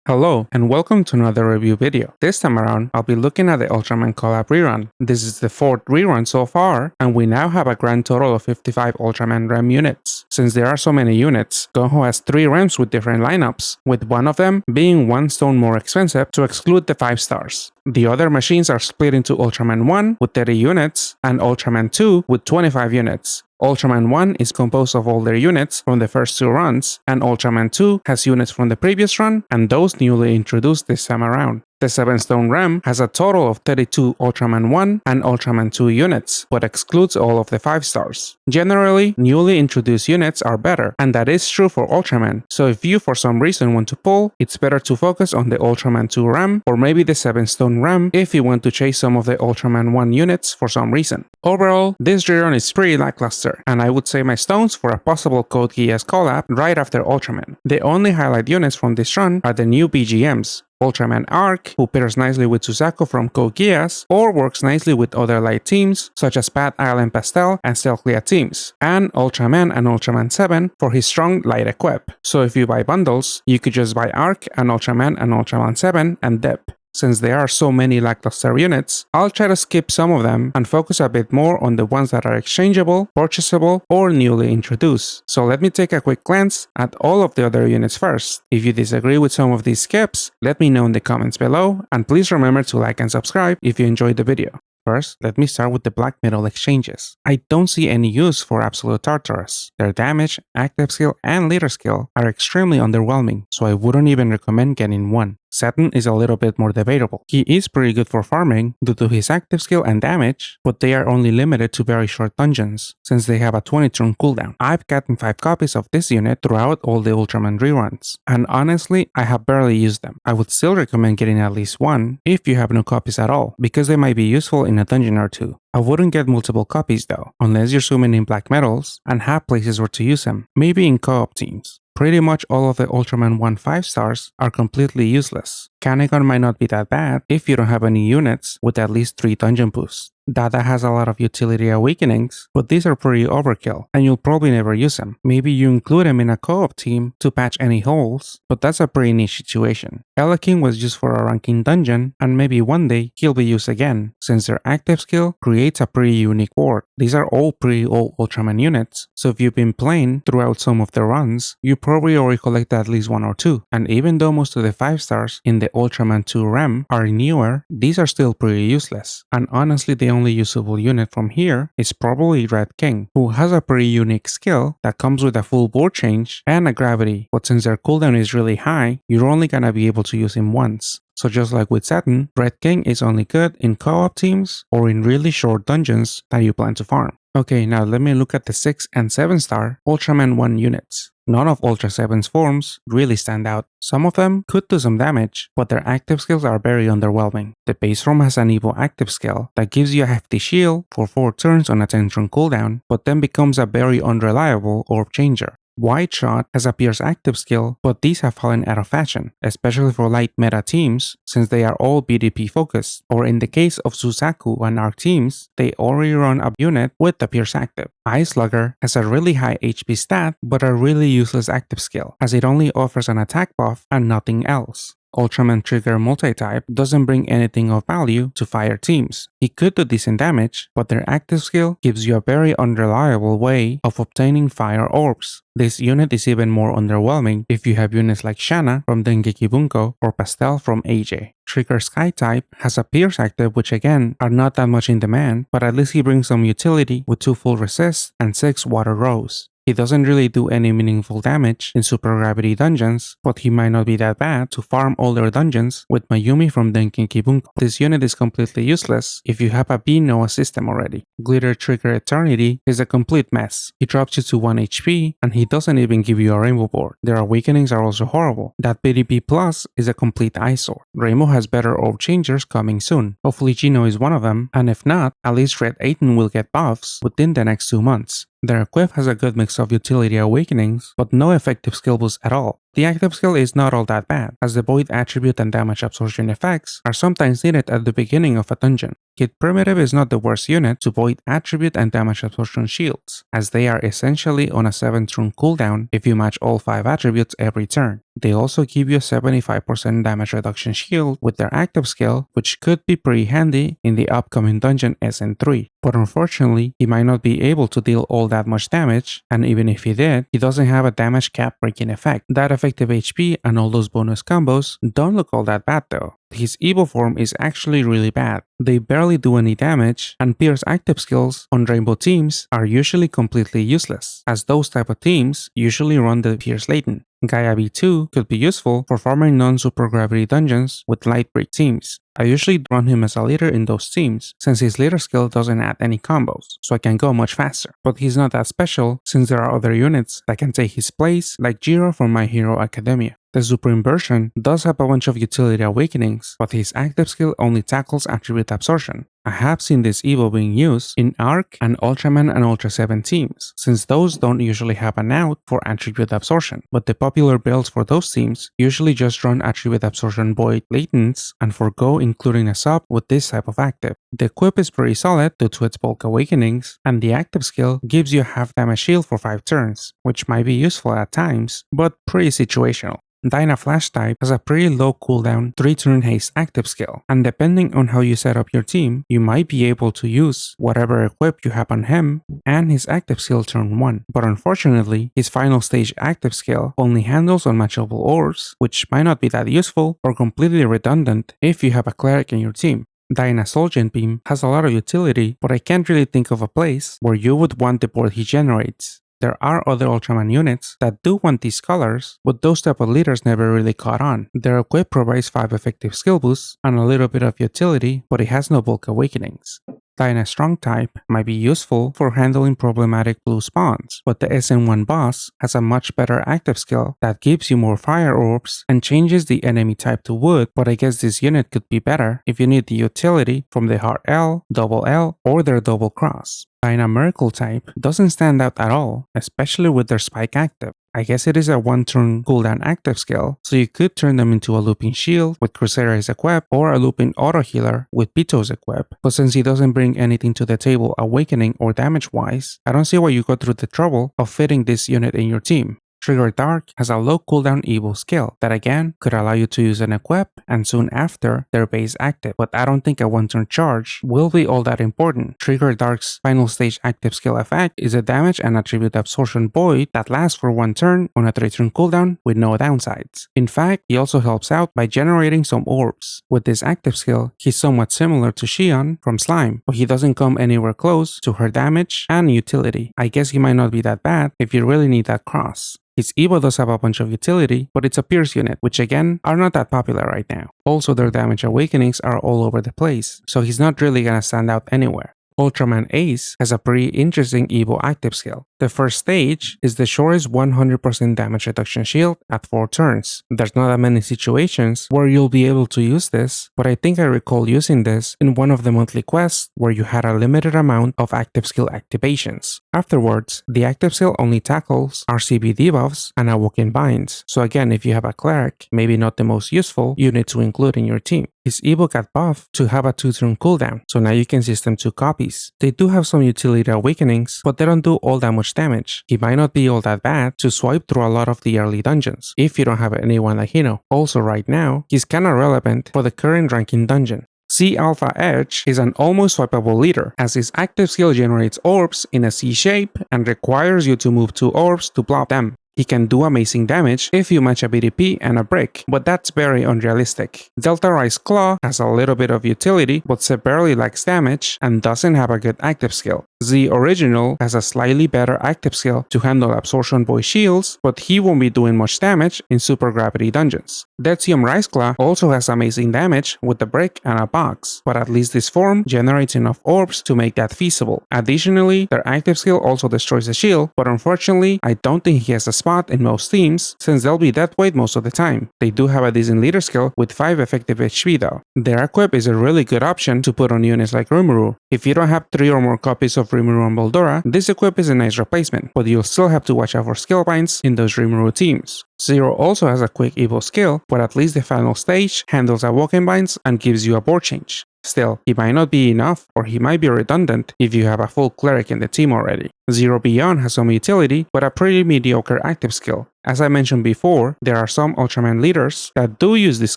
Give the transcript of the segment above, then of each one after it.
Hello, and welcome to another review video. This time around, I'll be looking at the Ultraman Collab rerun. This is the 4th rerun so far, and we now have a grand total of 55 Ultraman REM units. Since there are so many units, Gonho has 3 REMs with different lineups, with one of them being 1 stone more expensive to exclude the 5 stars. The other machines are split into Ultraman 1 with 30 units, and Ultraman 2 with 25 units. Ultraman 1 is composed of all their units from the first 2 runs, and Ultraman 2 has units from the previous run and those newly introduced this time around. The 7-stone REM has a total of 32 Ultraman 1 and Ultraman 2 units, but excludes all of the 5 stars. Generally, newly introduced units are better, and that is true for Ultraman, so if you for some reason want to pull, it's better to focus on the Ultraman 2 REM or maybe the 7-stone REM if you want to chase some of the Ultraman 1 units for some reason. Overall, this rerun is pretty lackluster, and I would say my stones for a possible Code Geass collab right after Ultraman. The only highlight units from this run are the new BGMs. Ultraman Arc, who pairs nicely with Suzaku from Code Geass, or works nicely with other light teams such as Pat Island Pastel and Stelclia teams, and Ultraman and Ultraman 7 for his strong light equip. So if you buy bundles, you could just buy Arc and Ultraman 7 and dip. Since there are so many lackluster units, I'll try to skip some of them and focus a bit more on the ones that are exchangeable, purchasable, or newly introduced. So let me take a quick glance at all of the other units first. If you disagree with some of these skips, let me know in the comments below, and please remember to like and subscribe if you enjoyed the video. First, let me start with the black metal exchanges. I don't see any use for Absolute Tartarus. Their damage, active skill, and leader skill are extremely underwhelming, so I wouldn't even recommend getting one. Saturn is a little bit more debatable. He is pretty good for farming due to his active skill and damage, but they are only limited to very short dungeons, since they have a 20-turn cooldown. I've gotten 5 copies of this unit throughout all the Ultraman reruns, and honestly, I have barely used them. I would still recommend getting at least one if you have no copies at all, because they might be useful in a dungeon or two. I wouldn't get multiple copies though, unless you're swimming in black metals and have places where to use them, maybe in co-op teams. Pretty much all of the Ultraman 1 5 stars are completely useless. Canagon might not be that bad if you don't have any units with at least 3 dungeon boosts. Dada has a lot of utility awakenings, but these are pretty overkill, and you'll probably never use them. Maybe you include them in a co-op team to patch any holes, but that's a pretty niche situation. King was used for a ranking dungeon, and maybe one day he'll be used again, since their active skill creates a pretty unique ward. These are all pretty old Ultraman units, so if you've been playing throughout some of the runs, you probably already collected at least 1 or 2. And even though most of the 5 stars in the Ultraman 2 REM are newer, these are still pretty useless. And honestly, the only usable unit from here is probably Red King, who has a pretty unique skill that comes with a full board change and a gravity, but since their cooldown is really high, you're only gonna be able to use him once. So just like with Saturn, Red King is only good in co-op teams or in really short dungeons that you plan to farm. Okay, now let me look at the 6 and 7 star Ultraman 1 units. None of Ultra 7's forms really stand out. Some of them could do some damage, but their active skills are very underwhelming. The base form has an Evo active skill that gives you a hefty shield for 4 turns on a 10-turn cooldown, but then becomes a very unreliable orb changer. White Shot has a Pierce active skill, but these have fallen out of fashion, especially for light meta teams since they are all BDP focused, or in the case of Suzaku and Arc teams, they already run a unit with the Pierce active. Ice Slugger has a really high HP stat, but a really useless active skill, as it only offers an attack buff and nothing else. Ultraman Trigger Multi-Type doesn't bring anything of value to fire teams. He could do decent damage, but their active skill gives you a very unreliable way of obtaining fire orbs. This unit is even more underwhelming if you have units like Shanna from Dengeki Bunko or Pastel from AJ. Trigger Sky-Type has a Pierce active which again are not that much in demand, but at least he brings some utility with 2 full resists and 6 water rows. He doesn't really do any meaningful damage in super gravity dungeons, but he might not be that bad to farm older dungeons with Mayumi from Dengeki Bunko. This unit is completely useless if you have a B-Noah system already. Glitter Trigger Eternity is a complete mess. He drops you to 1 HP and he doesn't even give you a rainbow board. Their awakenings are also horrible. That BDP Plus is a complete eyesore. Rainbow has better orb changers coming soon. Hopefully Gino is one of them, and if not, at least Red Aiden will get buffs within the next 2 months. Their equip has a good mix of utility awakenings, but no effective skill boost at all. The active skill is not all that bad, as the void attribute and damage absorption effects are sometimes needed at the beginning of a dungeon. Kid Primitive is not the worst unit to void attribute and damage absorption shields, as they are essentially on a 7-turn cooldown if you match all 5 attributes every turn. They also give you a 75% damage reduction shield with their active skill, which could be pretty handy in the upcoming dungeon SN3. But unfortunately, he might not be able to deal all that much damage, and even if he did, he doesn't have a damage cap breaking effect. That effective HP and all those bonus combos don't look all that bad though. His Evo form is actually really bad. They barely do any damage, and Pierce active skills on Rainbow teams are usually completely useless, as those type of teams usually run the Pierce Latent. Gaia B2 could be useful for farming non-super gravity dungeons with light break teams. I usually run him as a leader in those teams, since his leader skill doesn't add any combos, so I can go much faster. But he's not that special, since there are other units that can take his place, like Jiro from My Hero Academia. The Supreme version does have a bunch of utility awakenings, but his active skill only tackles attribute absorption. I have seen this Evo being used in Arc and Ultraman and Ultraseven teams, since those don't usually have an out for attribute absorption, but the popular builds for those teams usually just run attribute absorption void latents and forgo including a sub with this type of active. The equip is pretty solid due to its bulk awakenings, and the active skill gives you a half damage shield for 5 turns, which might be useful at times, but pretty situational. Dyna Flash type has a pretty low cooldown 3-turn haste active skill, and depending on how you set up your team, you might be able to use whatever equip you have on him and his active skill turn 1. But unfortunately, his final stage active skill only handles unmatchable orbs, which might not be that useful or completely redundant if you have a cleric in your team. Dyna Solgent Beam has a lot of utility, but I can't really think of a place where you would want the board he generates. There are other Ultraman units that do want these colors, but those type of leaders never really caught on. Their equip provides 5 effective skill boosts and a little bit of utility, but it has no bulk awakenings. Dyna Strong type might be useful for handling problematic blue spawns, but the SN1 boss has a much better active skill that gives you more fire orbs and changes the enemy type to wood, but I guess this unit could be better if you need the utility from the Heart L, Double L, or their Double Cross. Dyna Miracle type doesn't stand out at all, especially with their Spike active. I guess it is a 1-turn cooldown active skill, so you could turn them into a looping shield with Crusader's equip or a looping auto healer with Pito's equip, but since he doesn't bring anything to the table awakening or damage wise, I don't see why you go through the trouble of fitting this unit in your team. Trigger Dark has a low cooldown Evo skill that again could allow you to use an equip and soon after their base active, but I don't think a 1-turn charge will be all that important. Trigger Dark's final stage active skill effect is a damage and attribute absorption void that lasts for 1 turn on a 3-turn cooldown with no downsides. In fact, he also helps out by generating some orbs. With this active skill, he's somewhat similar to Xion from Slime, but he doesn't come anywhere close to her damage and utility. I guess he might not be that bad if you really need that cross. His Evo does have a bunch of utility, but it's a Pierce unit, which again are not that popular right now. Also, their damage awakenings are all over the place, so he's not really gonna stand out anywhere. Ultraman Ace has a pretty interesting Evo active skill. The first stage is the shortest 100% damage reduction shield at 4 turns. There's not that many situations where you'll be able to use this, but I think I recall using this in one of the monthly quests where you had a limited amount of active skill activations. Afterwards, the active skill only tackles RCB debuffs and awoken binds, so again if you have a cleric, maybe not the most useful unit to include in your team. His Evo got buffed to have a 2-turn cooldown, so now you can system 2 copies. They do have some utility awakenings, but they don't do all that much damage. He might not be all that bad to swipe through a lot of the early dungeons, if you don't have anyone like Hino. Also right now, he's kinda relevant for the current ranking dungeon. C Alpha Edge is an almost swipeable leader, as his active skill generates orbs in a C shape and requires you to move 2 orbs to block them. He can do amazing damage if you match a BDP and a brick, but that's very unrealistic. Delta Rise Claw has a little bit of utility, but severely lacks damage and doesn't have a good active skill. Z Original has a slightly better active skill to handle absorption void shields, but he won't be doing much damage in super gravity dungeons. Dexium Rise Claw also has amazing damage with the brick and a box, but at least this form generates enough orbs to make that feasible. Additionally, their active skill also destroys the shield, but unfortunately, I don't think he has a spot in most teams, since they'll be deathweight most of the time. They do have a decent leader skill with 5 effective HP though. Their equip is a really good option to put on units like Rimuru. If you don't have 3 or more copies of of Rimuru and Boldora, this equip is a nice replacement, but you'll still have to watch out for skill binds in those Rimuru teams. Zero also has a quick Evo skill, but at least the final stage handles awoken binds and gives you a board change. Still, he might not be enough, or he might be redundant if you have a full cleric in the team already. Zero Beyond has some utility, but a pretty mediocre active skill. As I mentioned before, there are some Ultraman leaders that do use these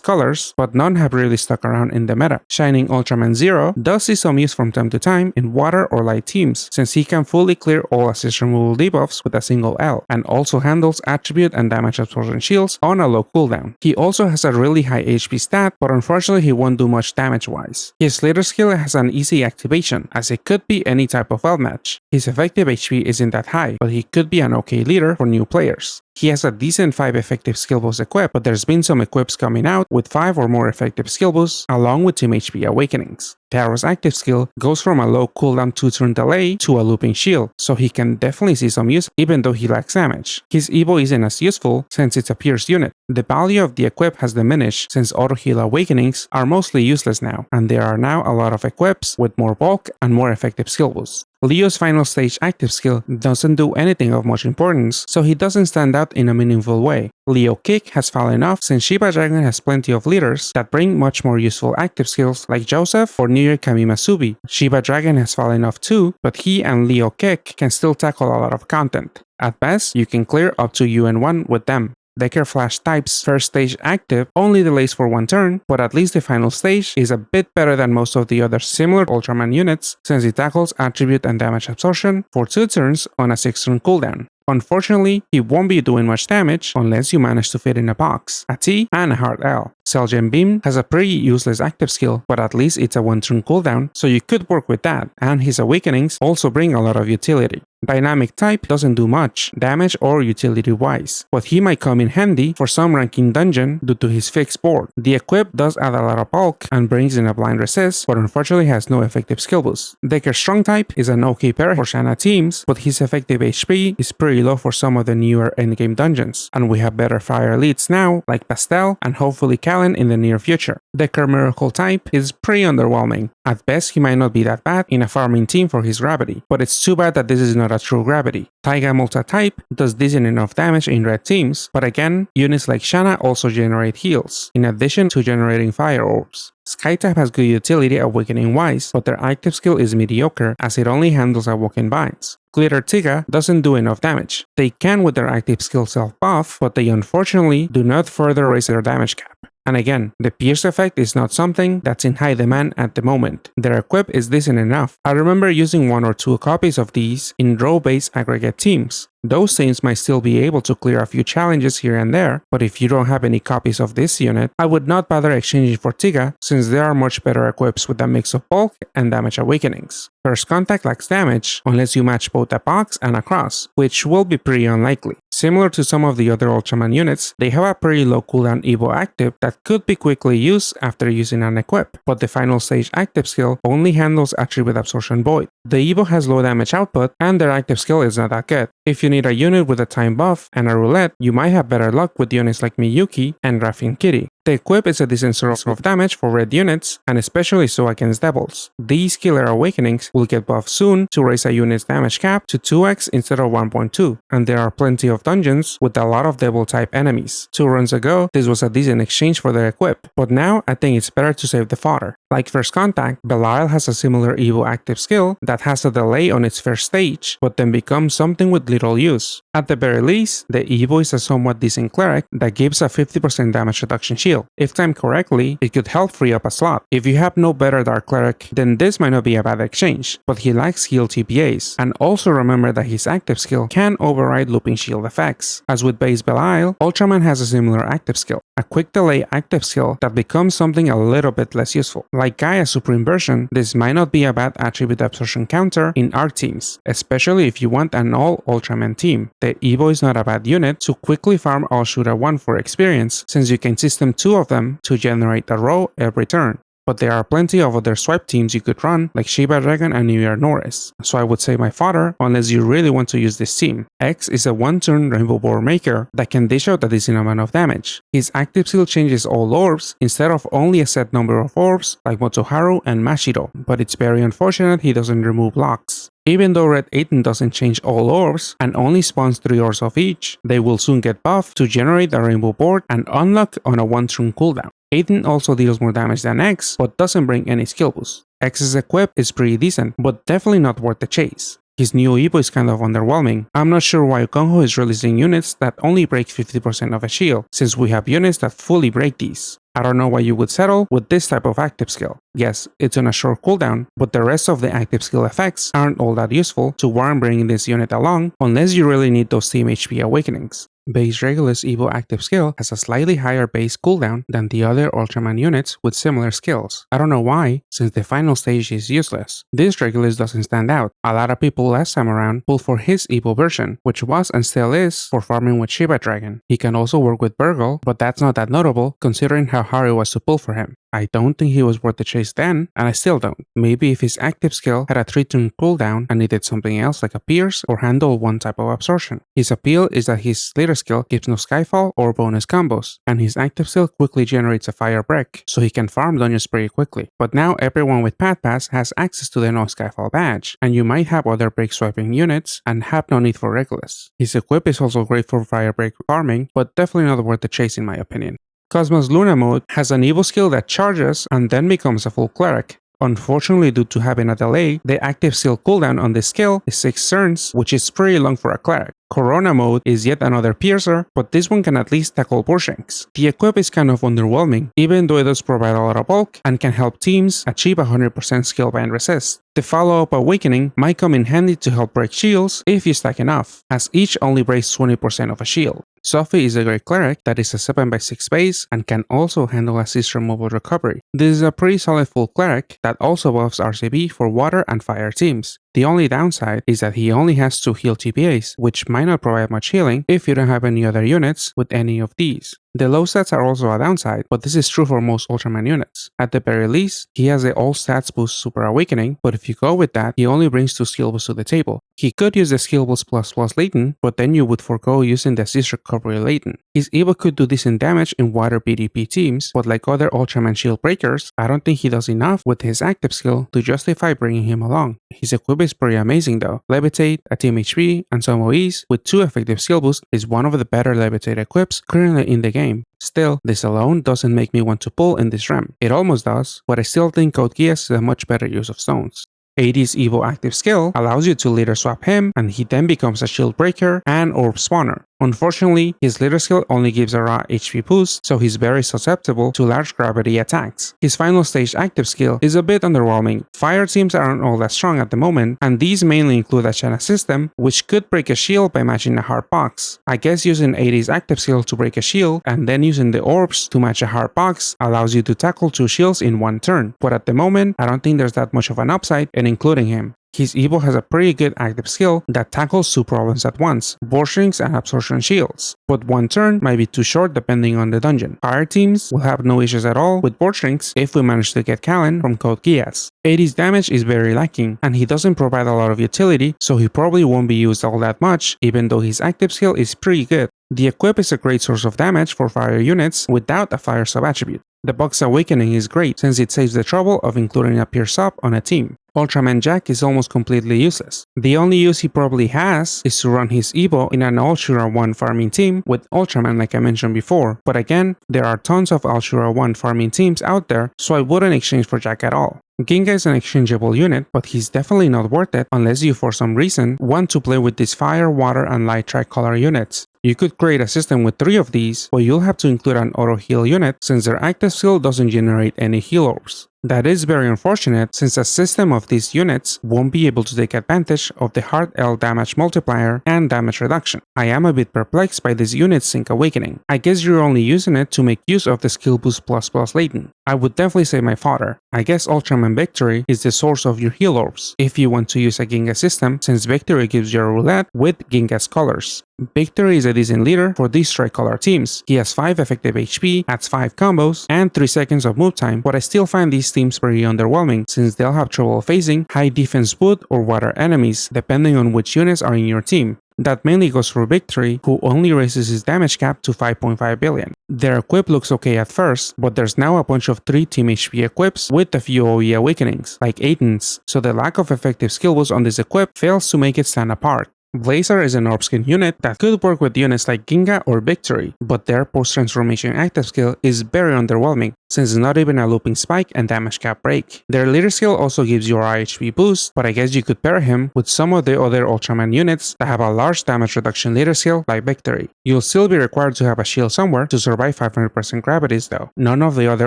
colors, but none have really stuck around in the meta. Shining Ultraman Zero does see some use from time to time in water or light teams, since he can fully clear all assist removal debuffs with a single L, and also handles attribute and damage absorption shields on a low cooldown. He also has a really high HP stat, but unfortunately he won't do much damage wise. His leader skill has an easy activation, as it could be any type of wild match. His effective HP isn't that high, but he could be an okay leader for new players. He has a decent 5 effective skill boost equip, but there's been some equips coming out with 5 or more effective skill boosts along with team HP awakenings. Taro's active skill goes from a low cooldown 2-turn delay to a looping shield, so he can definitely see some use even though he lacks damage. His Evo isn't as useful since it's a pierce unit. The value of the equip has diminished since auto heal awakenings are mostly useless now, and there are now a lot of equips with more bulk and more effective skill boosts. Leo's final stage active skill doesn't do anything of much importance, so he doesn't stand out in a meaningful way. Leo Kick has fallen off since Shiba Dragon has plenty of leaders that bring much more useful active skills like Joseph or New Year Kamimasubi. Shiba Dragon has fallen off too, but he and Leo Kick can still tackle a lot of content. At best, you can clear up to UM1 with them. Decker Flash type's first stage active only delays for 1 turn, but at least the final stage is a bit better than most of the other similar Ultraman units since it tackles attribute and damage absorption for 2 turns on a 6-turn cooldown. Unfortunately, he won't be doing much damage unless you manage to fit in a box, a T, and a hard L. Cellgen Beam has a pretty useless active skill, but at least it's a 1-turn cooldown, so you could work with that, and his awakenings also bring a lot of utility. Dynamic type doesn't do much, damage or utility wise, but he might come in handy for some ranking dungeon due to his fixed board. The equip does add a lot of bulk and brings in a blind resist, but unfortunately has no effective skill boost. Decker Strong type is an okay pair for Shanna teams, but his effective HP is pretty low for some of the newer endgame dungeons, and we have better fire elites now, like Pastel and hopefully Kallen in the near future. Decker Miracle type is pretty underwhelming. At best, he might not be that bad in a farming team for his gravity, but it's too bad that this is not a true gravity. Taiga multi-type does decent enough damage in red teams, but again, units like Shanna also generate heals, in addition to generating fire orbs. Skytype has good utility awakening wise, but their active skill is mediocre as it only handles awoken binds. Glitter Tiga doesn't do enough damage. They can with their active skill self-buff, but they unfortunately do not further raise their damage cap. And again, the pierce effect is not something that's in high demand at the moment. Their equip is decent enough. I remember using 1 or 2 copies of these in row-based aggregate teams. Those teams might still be able to clear a few challenges here and there, but if you don't have any copies of this unit, I would not bother exchanging for Tiga since there are much better equips with a mix of bulk and damage awakenings. First Contact lacks damage unless you match both a box and a cross, which will be pretty unlikely. Similar to some of the other Ultraman units, they have a pretty low cooldown Evo active that could be quickly used after using an equip, but the final stage active skill only handles attribute absorption void. The Evo has low damage output and their active skill is not that good. If you need a unit with a time buff and a roulette, you might have better luck with units like Miyuki and Raffin Kitty. The equip is a decent source of damage for red units, and especially so against devils. These killer awakenings will get buffed soon to raise a unit's damage cap to 2x instead of 1.2, and there are plenty of dungeons with a lot of devil type enemies. 2 runs ago, this was a decent exchange for their equip, but now I think it's better to save the fodder. Like First Contact, Belial has a similar Evo active skill that has a delay on its first stage, but then becomes something with little use. At the very least, the Evo is a somewhat decent cleric that gives a 50% damage reduction shield. If timed correctly, it could help free up a slot. If you have no better dark cleric, then this might not be a bad exchange, but he lacks heal TPAs. And also remember that his active skill can override looping shield effects. As with base Belial, Ultraman has a similar active skill, a quick delay active skill that becomes something a little bit less useful. Like Gaia's Supreme version, this might not be a bad attribute absorption counter in ARC teams, especially if you want an all Ultraman team. The Evo is not a bad unit to quickly farm all Shooter 1 for experience, since you can system 2 of them to generate a row every turn. But there are plenty of other swipe teams you could run, like Shiba Dragon and New Year Norris, so I would say my fodder unless you really want to use this team. X is a 1-turn Rainbow Board Maker that can dish out a decent amount of damage. His active skill changes all orbs instead of only a set number of orbs like Motoharu and Mashiro, but it's very unfortunate he doesn't remove locks. Even though Red Aiden doesn't change all orbs and only spawns 3 orbs of each, they will soon get buffed to generate a rainbow board and unlock on a 1-turn cooldown. Aiden also deals more damage than X, but doesn't bring any skill boost. X's equip is pretty decent, but definitely not worth the chase. His new Evo is kind of underwhelming. I'm not sure why Gonho is releasing units that only break 50% of a shield, since we have units that fully break these. I don't know why you would settle with this type of active skill. Yes, it's on a short cooldown, but the rest of the active skill effects aren't all that useful to warrant bringing this unit along unless you really need those team HP awakenings. Base Regulus Evo active skill has a slightly higher base cooldown than the other Ultraman units with similar skills. I don't know why, since the final stage is useless. This Regulus doesn't stand out. A lot of people last time around pulled for his Evo version, which was and still is for farming with Shiba Dragon. He can also work with Burgle, but that's not that notable considering how hard it was to pull for him. I don't think he was worth the chase then, and I still don't. Maybe if his active skill had a 3-turn cooldown and needed something else like a pierce or handle one type of absorption. His appeal is that his later skill gives no skyfall or bonus combos, and his active skill quickly generates a fire break, so he can farm dungeons pretty quickly. But now everyone with Path Pass has access to the no skyfall badge, and you might have other break swiping units and have no need for Regulus. His equip is also great for fire break farming, but definitely not worth the chase in my opinion. Cosmos Luna mode has an Evo skill that charges and then becomes a full cleric. Unfortunately, due to having a delay, the active skill cooldown on this skill is 6 turns, which is pretty long for a cleric. Corona mode is yet another piercer, but this one can at least tackle Borshanks. The equip is kind of underwhelming, even though it does provide a lot of bulk and can help teams achieve 100% skill bind resist. The follow-up awakening might come in handy to help break shields if you stack enough, as each only breaks 20% of a shield. Sophie is a great cleric that is a 7x6 base and can also handle assist removal recovery. This is a pretty solid full cleric that also buffs RCB for water and fire teams. The only downside is that he only has 2 heal TPAs, which might not provide much healing if you don't have any other units with any of these. The low stats are also a downside, but this is true for most Ultraman units. At the very least, he has the all stats boost super awakening, but if you go with that, he only brings 2 skill boosts to the table. He could use the skill boost plus latent, but then you would forego using the assist recovery latent. His Evo could do decent damage in wider PvP teams, but like other Ultraman shield breakers, I don't think he does enough with his active skill to justify bringing him along. His equip is pretty amazing though. Levitate, a team HP, and some OEs with 2 effective skill boosts is one of the better Levitate equips currently in the game. Still, this alone doesn't make me want to pull in this REM. It almost does, but I still think Code Geass is a much better use of stones. 80's Evo active skill allows you to later swap him, and he then becomes a shield breaker and orb spawner. Unfortunately, his later skill only gives a raw HP boost, so he's very susceptible to large gravity attacks. His final stage active skill is a bit underwhelming. Fire teams aren't all that strong at the moment, and these mainly include a Chana system, which could break a shield by matching a hard box. I guess using 80's active skill to break a shield, and then using the orbs to match a hard box allows you to tackle 2 shields in 1 turn, but at the moment, I don't think there's that much of an upside in including him. His Evo has a pretty good active skill that tackles 2 problems at once, Borshanks and absorption shields, but 1 turn might be too short depending on the dungeon. Fire teams will have no issues at all with Borshanks if we manage to get Callan from Code Geass. 80's damage is very lacking, and he doesn't provide a lot of utility, so he probably won't be used all that much, even though his active skill is pretty good. The equip is a great source of damage for fire units without a fire sub-attribute. The Box Awakening is great since it saves the trouble of including a Pierce Up on a team. Ultraman Jack is almost completely useless. The only use he probably has is to run his Evo in an Ultra 1 farming team with Ultraman like I mentioned before, but again, there are tons of Ultra 1 farming teams out there, so I wouldn't exchange for Jack at all. Ginga is an exchangeable unit, but he's definitely not worth it unless you for some reason want to play with these fire, water, and light tricolor units. You could create a system with 3 of these, but you'll have to include an auto heal unit since their active skill doesn't generate any heal orbs. That is very unfortunate since a system of these units won't be able to take advantage of the hard L damage multiplier and damage reduction. I am a bit perplexed by this unit's Sync Awakening. I guess you're only using it to make use of the skill boost plus latent. I would definitely say my fodder. I guess Ultraman Victory is the source of your heal orbs if you want to use a Ginga system since Victory gives you a roulette with Ginga's colors. Victory is a decent leader for these tricolor teams. He has 5 effective HP, adds 5 combos, and 3 seconds of move time, but I still find these teams pretty underwhelming since they'll have trouble facing high defense wood or water enemies depending on which units are in your team. That mainly goes for Victory, who only raises his damage cap to 5.5 billion. Their equip looks okay at first, but there's now a bunch of 3 team HP equips with a few OE awakenings, like Aiden's, so the lack of effective skill boost on this equip fails to make it stand apart. Blazar is an orb skin unit that could work with units like Ginga or Victory, but their post-transformation active skill is very underwhelming, since it's not even a looping spike and damage cap break. Their leader skill also gives you a HP boost, but I guess you could pair him with some of the other Ultraman units that have a large damage reduction leader skill like Victory. You'll still be required to have a shield somewhere to survive 500% gravities though. None of the other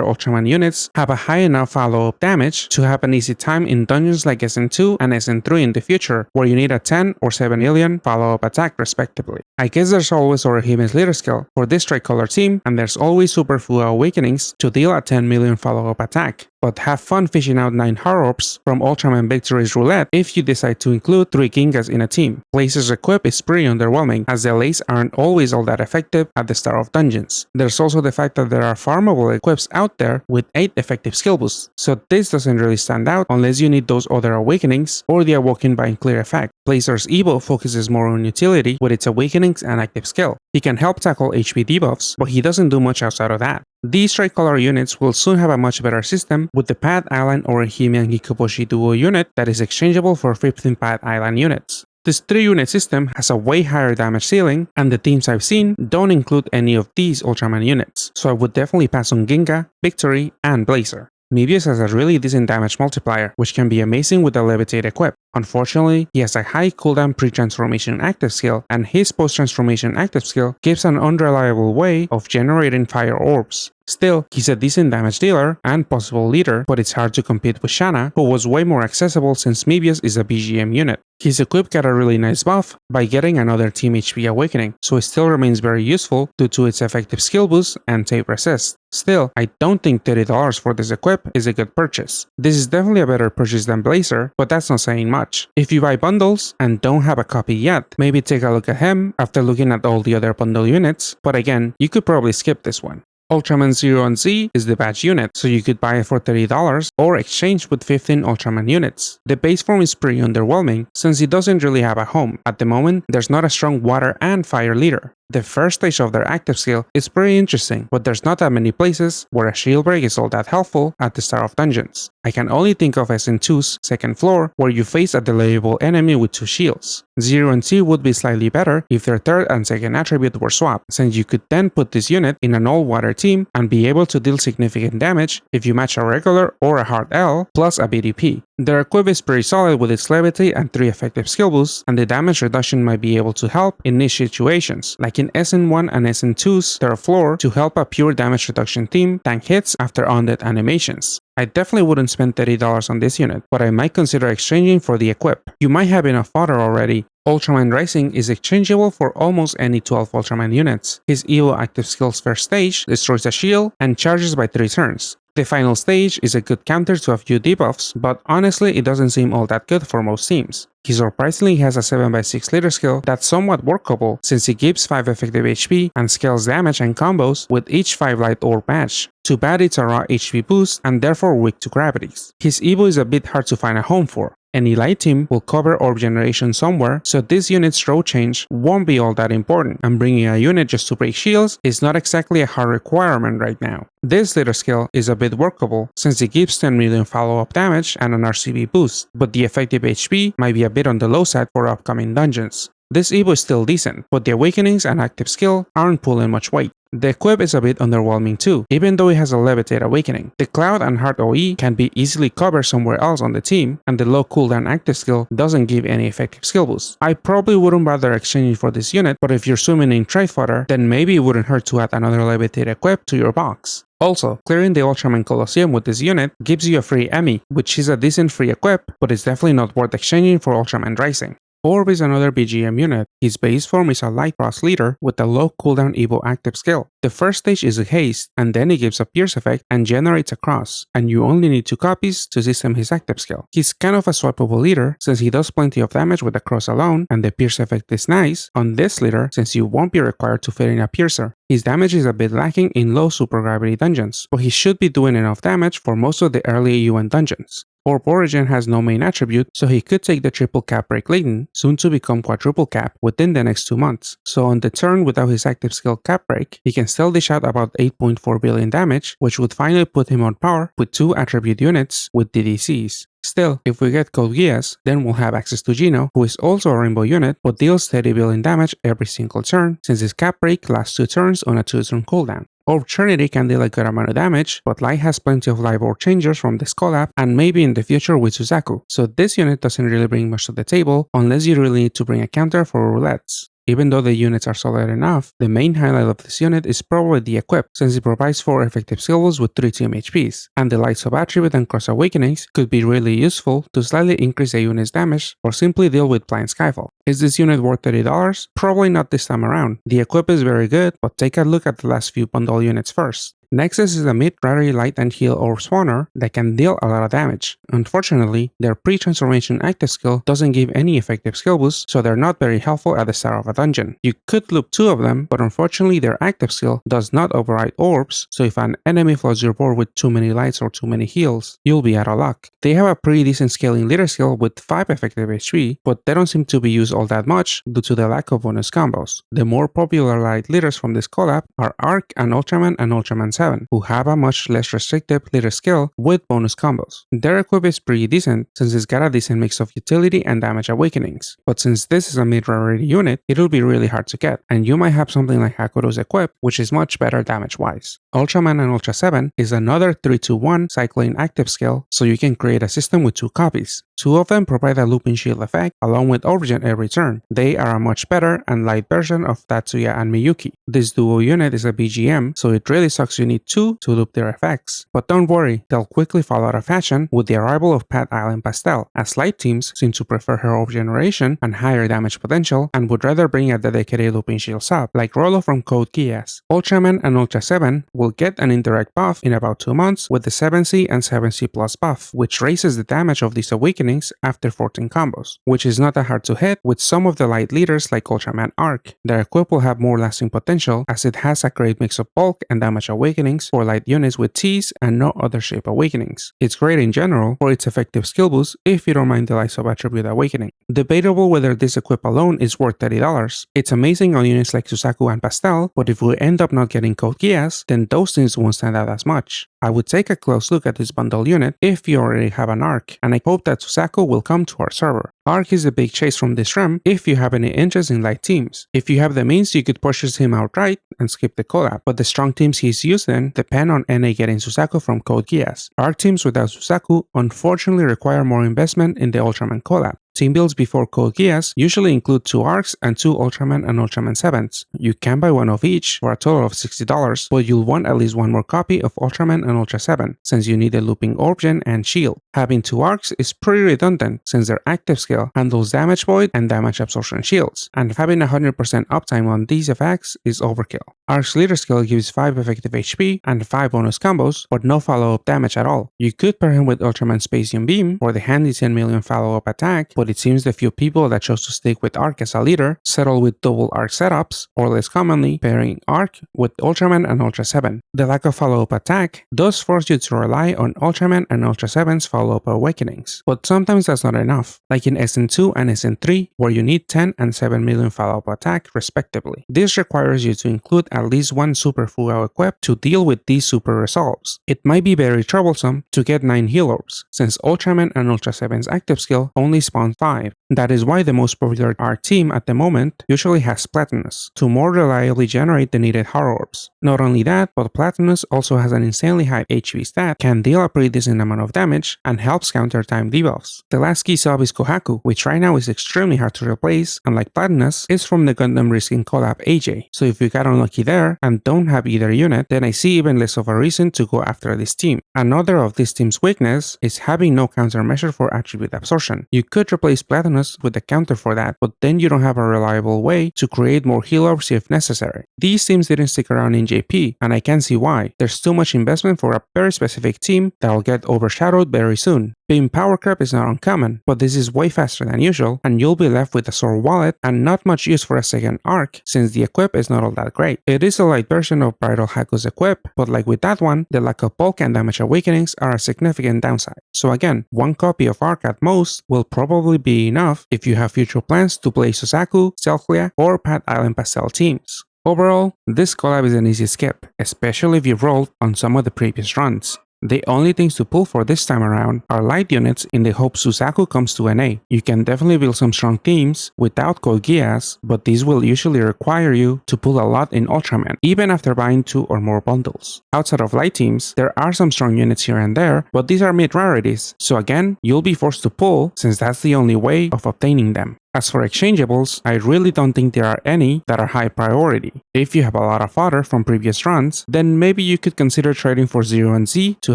Ultraman units have a high enough follow-up damage to have an easy time in dungeons like SN2 and SN3 in the future, where you need a 10 or 7 million follow-up attack respectively. I guess there's always Orihimi's leader skill for this tricolor team, and there's always Superfu awakenings to deal a 10 million follow-up attack. But have fun fishing out 9 Harops from Ultraman Victory's roulette if you decide to include 3 Gingas in a team. Blazar's equip is pretty underwhelming, as the lays aren't always all that effective at the start of dungeons. There's also the fact that there are farmable equips out there with 8 effective skill boosts, so this doesn't really stand out unless you need those other awakenings or the awoken by clear effect. Blazar's Evo focuses more on utility with its awakenings and active skill. He can help tackle HP debuffs, but he doesn't do much outside of that. These tricolor units will soon have a much better system with the Pad Island Orihimi and Hikoboshi duo unit that is exchangeable for 15 Pad Island units. This 3-unit system has a way higher damage ceiling, and the teams I've seen don't include any of these Ultraman units, so I would definitely pass on Ginga, Victory, and Blazar. Mebius has a really decent damage multiplier, which can be amazing with the Levitate equip. Unfortunately, he has a high cooldown pre-transformation active skill, and his post-transformation active skill gives an unreliable way of generating fire orbs. Still, he's a decent damage dealer and possible leader, but it's hard to compete with Shanna, who was way more accessible since Mebius is a BGM unit. His equip got a really nice buff by getting another team HP awakening, so it still remains very useful due to its effective skill boost and tape resist. Still, I don't think $30 for this equip is a good purchase. This is definitely a better purchase than Blazar, but that's not saying much. If you buy bundles and don't have a copy yet, maybe take a look at him after looking at all the other bundle units, but again, you could probably skip this one. Ultraman 0 and Z is the badge unit, so you could buy it for $30 or exchange with 15 Ultraman units. The base form is pretty underwhelming since it doesn't really have a home. At the moment, there's not a strong water and fire leader. The first stage of their active skill is pretty interesting, but there's not that many places where a shield break is all that helpful at the start of dungeons. I can only think of SN2's second floor, where you face a delayable enemy with 2 shields. 0 and Z would be slightly better if their third and second attribute were swapped, since you could then put this unit in an all-water team and be able to deal significant damage if you match a regular or a hard L plus a BDP. Their equip is pretty solid with its levitate and 3 effective skill boosts, and the damage reduction might be able to help in niche situations, like in SN1 and SN2's third floor to help a pure damage reduction team tank hits after undead animations. I definitely wouldn't spend $30 on this unit, but I might consider exchanging for the equip. You might have enough fodder already. Ultraman Rising is exchangeable for almost any 12 Ultraman units. His Evo active skill's first stage destroys a shield and charges by 3 turns. The final stage is a good counter to a few debuffs, but honestly it doesn't seem all that good for most teams. He surprisingly has a 7x6 leader skill that's somewhat workable since he gives 5 effective HP and scales damage and combos with each 5 light orb match. Too bad it's a raw HP boost and therefore weak to gravities. His Evo is a bit hard to find a home for. Any light team will cover orb generation somewhere, so this unit's row change won't be all that important, and bringing a unit just to break shields is not exactly a hard requirement right now. This leader skill is a bit workable since it gives 10 million follow-up damage and an RCB boost, but the effective HP might be a bit on the low side for upcoming dungeons. This Evo is still decent, but the awakenings and active skill aren't pulling much weight. The equip is a bit underwhelming too, even though it has a levitate awakening. The cloud and hard OE can be easily covered somewhere else on the team, and the low cooldown active skill doesn't give any effective skill boost. I probably wouldn't bother exchanging for this unit, but if you're swimming in trade fodder, then maybe it wouldn't hurt to add another levitate equip to your box. Also, clearing the Ultraman Colosseum with this unit gives you a free Emmy, which is a decent free equip, but it's definitely not worth exchanging for Ultraman Rising. Orb is another BGM unit. His base form is a light frost leader with a low cooldown Evo active skill. The first stage is a haste, and then he gives a pierce effect and generates a cross, and you only need 2 copies to system his active skill. He's kind of a swappable leader since he does plenty of damage with the cross alone, and the pierce effect is nice on this leader since you won't be required to fit in a piercer. His damage is a bit lacking in low super gravity dungeons, but he should be doing enough damage for most of the early UN dungeons. Orb Origin has no main attribute, so he could take the triple cap break laden, soon to become quadruple cap, within the next 2 months. So on the turn without his active skill cap break, he can still dish out about 8.4 billion damage, which would finally put him on par with 2 attribute units with DDCs. Still, if we get Code Geass, then we'll have access to Gino, who is also a rainbow unit, but deals 30 billion damage every single turn, since his cap break lasts 2 turns on a 2-turn cooldown. Orb Trinity can deal a good amount of damage, but Light has plenty of live orb changers from this collab, and maybe in the future with Suzaku, so this unit doesn't really bring much to the table, unless you really need to bring a counter for roulettes. Even though the units are solid enough, the main highlight of this unit is probably the equip, since it provides 4 effective skills with 3 team HPs, and the Light sub-attribute and Cross Awakenings could be really useful to slightly increase a unit's damage or simply deal with Blind Skyfall. Is this unit worth $30? Probably not this time around. The equip is very good, but take a look at the last few bundle units first. Nexus is a mid-rarity light and heal orb spawner that can deal a lot of damage. Unfortunately, their pre-transformation active skill doesn't give any effective skill boost, so they're not very helpful at the start of a dungeon. You could loop 2 of them, but unfortunately their active skill does not override orbs, so if an enemy floods your board with too many lights or too many heals, you'll be out of luck. They have a pretty decent scaling leader skill with 5 effective HP, but they don't seem to be used all that much due to the lack of bonus combos. The more popular light leaders from this collab are Arc and Ultraman 7, who have a much less restrictive leader skill with bonus combos. Their equip is pretty decent since it's got a decent mix of utility and damage awakenings, but since this is a mid-rarity unit, it'll be really hard to get, and you might have something like Hakuro's equip, which is much better damage-wise. Ultraman and Ultraseven is another 3-2-1 cycling active skill, so you can create a system with 2 copies. 2 of them provide a looping shield effect along with Origin every turn. They are a much better and light version of Tatsuya and Miyuki. This duo unit is a BGM, so it really sucks you need 2 to loop their effects. But don't worry, they'll quickly fall out of fashion with the arrival of Pat Island Pastel, as light teams seem to prefer her orb generation and higher damage potential and would rather bring a dedicated looping shield sub, like Rolo from Code Geass. Ultraman and Ultraseven will get an indirect buff in about 2 months with the 7C and 7C plus buff, which raises the damage of these awakenings after 14 combos, which is not that hard to hit with some of the light leaders like Ultraman Arc. Their equip will have more lasting potential as it has a great mix of bulk and damage awakenings for light units with T's and no other shape awakenings. It's great in general for its effective skill boost if you don't mind the light sub-attribute awakening. Debatable whether this equip alone is worth $30. It's amazing on units like Suzaku and Pastel, but if we end up not getting Code Geass, then those things won't stand out as much. I would take a close look at this bundle unit if you already have an Arc, and I hope that Suzaku will come to our server. Arc is a big chase from this REM if you have any interest in light teams. If you have the means, you could purchase him outright and skip the collab, but the strong teams he's used in depend on NA getting Suzaku from Code Geass. Arc teams without Suzaku unfortunately require more investment in the Ultraman collab. Team builds before Code Geass usually include 2 Arcs and 2 Ultraman and Ultraman 7s. You can buy one of each for a total of $60, but you'll want at least one more copy of Ultraman and Ultraseven, since you need a looping Origin and shield. Having 2 Arcs is pretty redundant since their active skill handles damage void and damage absorption shields, and having 100% uptime on these effects is overkill. Arc's leader skill gives 5 effective HP and 5 bonus combos, but no follow-up damage at all. You could pair him with Ultraman Spacium Beam for the handy 10 million follow-up attack, but it seems the few people that chose to stick with Arc as a leader settle with double Arc setups, or less commonly pairing Arc with Ultraman and Ultraseven. The lack of follow-up attack does force you to rely on Ultraman and Ultraseven's follow-up awakenings, but sometimes that's not enough, like in SN2 and SN3, where you need 10 and 7 million follow-up attack respectively. This requires you to include at least one Super Fugo equip to deal with these super resolves. It might be very troublesome to get 9 heal orbs, since Ultraman and Ultraseven's active skill only spawns 5. That is why the most popular Arc team at the moment usually has Platinus, to more reliably generate the needed heart orbs. Not only that, but Platinus also has an insanely high HP stat, can deal a pretty decent amount of damage, and helps counter time debuffs. The last key sub is Kohaku, which right now is extremely hard to replace, and like Platinus, is from the Gundam Risking collab AJ, so if you got unlucky there and don't have either unit, then I see even less of a reason to go after this team. Another of this team's weakness is having no countermeasure for attribute absorption. You could replace Platinus with a counter for that, but then you don't have a reliable way to create more heal orbs if necessary. These teams didn't stick around in JP, and I can see why. There's too much investment for a very specific team that'll get overshadowed very soon. Beam power creep is not uncommon, but this is way faster than usual, and you'll be left with a sore wallet and not much use for a second arc, since the equip is not all that great. It is a light version of Bridal Haku's equip, but like with that one, the lack of bulk and damage awakenings are a significant downside. So again, one copy of arc at most will probably be enough if you have future plans to play Suzaku, Selklia, or Pat Island Pastel teams. Overall, this collab is an easy skip, especially if you've rolled on some of the previous runs. The only things to pull for this time around are light units in the hope Suzaku comes to NA. You can definitely build some strong teams without Kogias, but these will usually require you to pull a lot in Ultraman, even after buying 2 or more bundles. Outside of light teams, there are some strong units here and there, but these are mid-rarities, so again, you'll be forced to pull since that's the only way of obtaining them. As for exchangeables, I really don't think there are any that are high priority. If you have a lot of fodder from previous runs, then maybe you could consider trading for Zero and Z to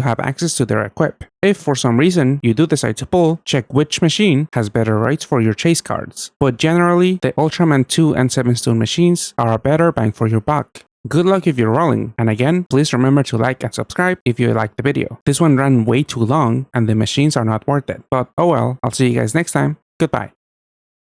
have access to their equip. If for some reason you do decide to pull, check which machine has better rates for your chase cards. But generally, the Ultraman 2 and 7 stone machines are a better bang for your buck. Good luck if you're rolling, and again, please remember to like and subscribe if you liked the video. This one ran way too long, and the machines are not worth it. But oh well, I'll see you guys next time. Goodbye.